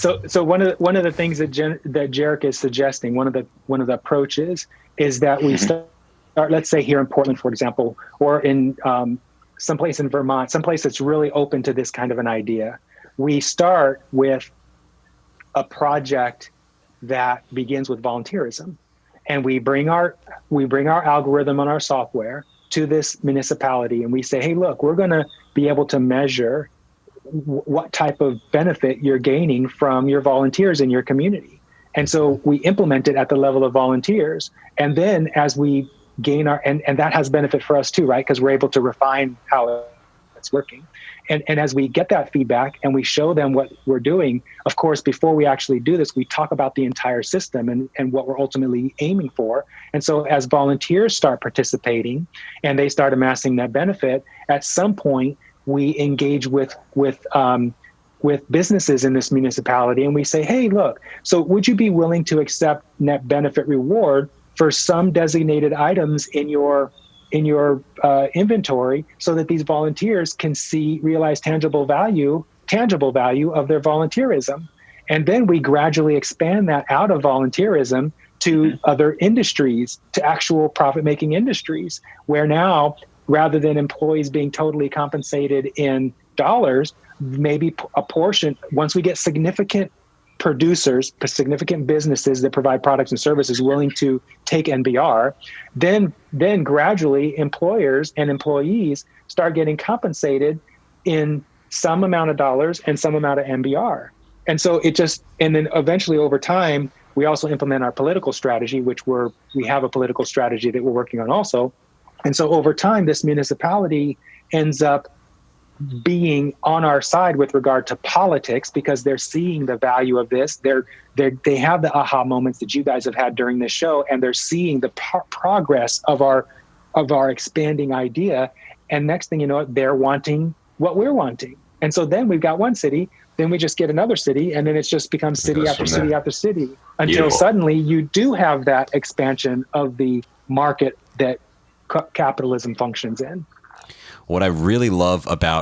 So one of the things that Gheric is suggesting, one of the approaches is that we start, let's say here in Portland, for example, or in someplace in Vermont, someplace that's really open to this kind of an idea. We start with a project that begins with volunteerism, and we bring our algorithm on our software to this municipality, and we say, hey, look, we're going to be able to measure what type of benefit you're gaining from your volunteers in your community. And so we implement it at the level of volunteers. And then as we gain and that has benefit for us too, right? Because we're able to refine how it's working. And as we get that feedback and we show them what we're doing, of course, before we actually do this, we talk about the entire system and what we're ultimately aiming for. And so as volunteers start participating and they start amassing that benefit, at some point, we engage with businesses in this municipality, and we say, hey, look, so would you be willing to accept net benefit reward for some designated items in your inventory, so that these volunteers can realize tangible value of their volunteerism? And then we gradually expand that out of volunteerism to other industries, to actual profit-making industries, where now, rather than employees being totally compensated in dollars, maybe a portion, once we get significant producers, significant businesses that provide products and services willing to take NBR, then gradually employers and employees start getting compensated in some amount of dollars and some amount of NBR. And so and then eventually over time, we also implement our political strategy, which we have a political strategy that we're working on also. And so over time, this municipality ends up being on our side with regard to politics, because they're seeing the value of this. They have the aha moments that you guys have had during this show, and they're seeing the progress of our expanding idea. And next thing you know, they're wanting what we're wanting. And so then we've got one city, then we just get another city, and then it's just becomes city after city after city, until suddenly you do have that expansion of the market that capitalism functions in. What I really love about